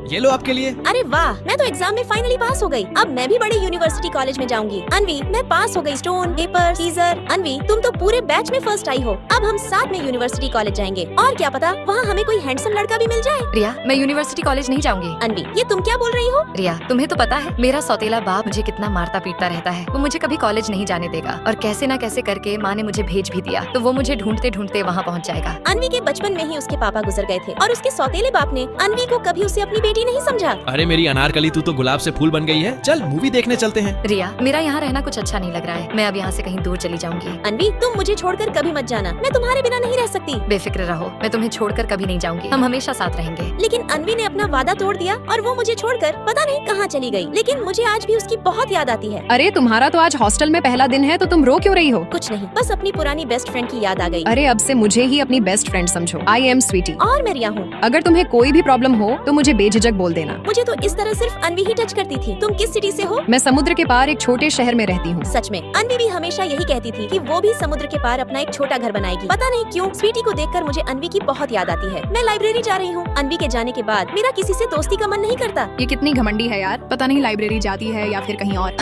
ये लो आपके लिए। अरे वाह, मैं तो एग्जाम में फाइनली पास हो गई। अब मैं भी बड़े यूनिवर्सिटी कॉलेज में जाऊंगी। अनवी, मैं पास हो गई। Stone, paper, scissor. अनवी, तुम तो पूरे बैच में फर्स्ट आई हो। अब हम साथ में यूनिवर्सिटी कॉलेज जाएंगे और क्या पता वहाँ हमें कोई हैंडसम लड़का भी मिल जाए। रिया, मैं यूनिवर्सिटी कॉलेज नहीं जाऊंगी। अनवी, ये तुम क्या बोल रही हो? रिया, तुम्हें तो पता है मेरा सौतेला बाप मुझे कितना मारता पीटता रहता है। वो मुझे कभी कॉलेज नहीं जाने देगा और कैसे न कैसे करके माँ ने मुझे भेज भी दिया, तो वो मुझे ढूंढते ढूंढते वहाँ पहुँच जाएगा। अनवी के बचपन में ही उसके पापा गुजर गए थे और उसके सौतेले बाप ने अनवी को कभी उसे अपनी बेटी नहीं समझा। अरे मेरी अनारकली, तू तो गुलाब से फूल बन गई है। चल मूवी देखने चलते हैं। रिया, मेरा यहाँ रहना कुछ अच्छा नहीं लग रहा है। मैं अब यहाँ से कहीं दूर चली जाऊंगी। अनवी, तुम मुझे छोड़कर कभी मत जाना। मैं तुम्हारे बिना नहीं रह सकती। बेफिक्र रहो, मैं तुम्हें छोड़कर कभी नहीं जाऊंगी। हम हमेशा साथ रहेंगे। लेकिन अनवी ने अपना वादा तोड़ दिया और वो मुझे छोड़कर पता नहीं कहाँ चली गई। लेकिन मुझे आज भी उसकी बहुत याद आती है। अरे तुम्हारा तो आज हॉस्टल में पहला दिन है, तो तुम रो क्यों रही हो? कुछ नहीं, बस अपनी पुरानी बेस्ट फ्रेंड की याद आ गई। अरे अब से मुझे ही अपनी बेस्ट फ्रेंड समझो। I am Sweety. और मैं रिया हूँ। अगर तुम्हें कोई भी प्रॉब्लम हो तो मुझे बेझिझक बोल देना। मुझे तो इस तरह सिर्फ अनवी ही टच करती थी। तुम किस सिटी से हो? मैं समुद्र के पार एक छोटे शहर में रहती हूँ। सच में, अनवी भी हमेशा यही कहती थी कि वो भी समुद्र के पार अपना एक छोटा घर बनाएगी। पता नहीं क्यों स्वीटी को देखकर मुझे अनवी की बहुत याद आती है। मैं लाइब्रेरी जा रही हूँ। अनवी के जाने के बाद मेरा किसी से दोस्ती का मन नहीं करता। ये कितनी घमंडी है यार, पता नहीं लाइब्रेरी जाती है या फिर कहीं और।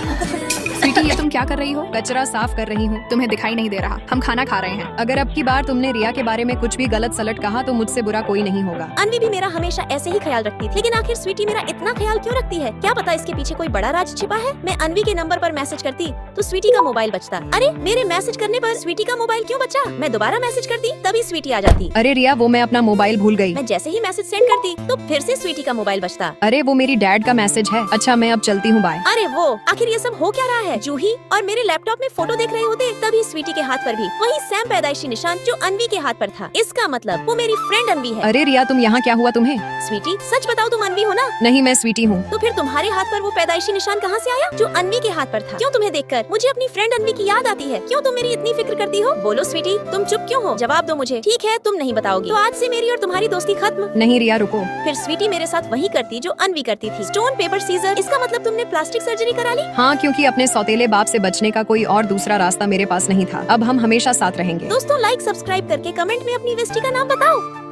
स्वीटी, ये तुम क्या कर रही हो? कचरा साफ कर रही हूँ। तुम्हें दिखाई नहीं दे रहा, हम खाना खा रहे हैं। अगर अब की बार तुमने रिया के बारे में कुछ भी गलत सलट कहा तो मुझसे बुरा कोई नहीं होगा। अनवी भी मेरा हमेशा ऐसे ही ख्याल रखती थी। लेकिन आखिर स्वीटी मेरा इतना ख्याल क्यों रखती है? क्या पता इसके पीछे कोई बड़ा राज छिपा है। मैं अनवी के नंबर पर मैसेज करती तो स्वीटी का मोबाइल बजता। अरे, मेरे मैसेज करने पर स्वीटी का मोबाइल क्यों बचा? मैं दोबारा मैसेज करती तभी स्वीटी आ जाती। अरे रिया, वो मैं अपना मोबाइल भूल गई। मैं जैसे ही मैसेज सेंड करती तो फिर से स्वीटी का मोबाइल बजता। अरे वो मेरी डैड का मैसेज है। अच्छा, मैं अब चलती हूँ, बाय। अरे वो, आखिर ये सब हो क्या रहा है? जूही और मेरे लैपटॉप में फोटो देख रहे होते तभी स्वीटी के हाथ पर भी वही सैम पैदाइशी निशान जो अनवी के हाथ पर था। इसका मतलब वो मेरी फ्रेंड अनवी है। अरे रिया, तुम यहाँ क्या हुआ तुम्हें? स्वीटी, सच बताओ, तुम अनवी हो ना? नहीं, मैं स्वीटी हूँ। तो फिर तुम्हारे हाथ पर वो पैदाइशी निशान कहाँ से आया जो अनवी के हाथ पर था? क्यों तुम्हें देखकर मुझे अपनी फ्रेंड अनवी की याद आती है? क्यों तुम मेरी इतनी फिक्र करती हो? बोलो स्वीटी, तुम चुप क्यों हो? जवाब दो मुझे। ठीक है, तुम नहीं बताओगी तो आज से मेरी और तुम्हारी दोस्ती खत्म। नहीं रिया, रुको। फिर स्वीटी मेरे साथ वही करती जो अनवी करती थी। Stone, paper, scissor. इसका मतलब तुमने प्लास्टिक सर्जरी करा ली? हाँ, क्योंकि अपने सौतेले बाप से बचने का कोई और दूसरा रास्ता मेरे पास नहीं था। अब हम हमेशा साथ रहेंगे। दोस्तों, लाइक सब्सक्राइब करके कमेंट में अपनी बेस्टी का नाम बताओ।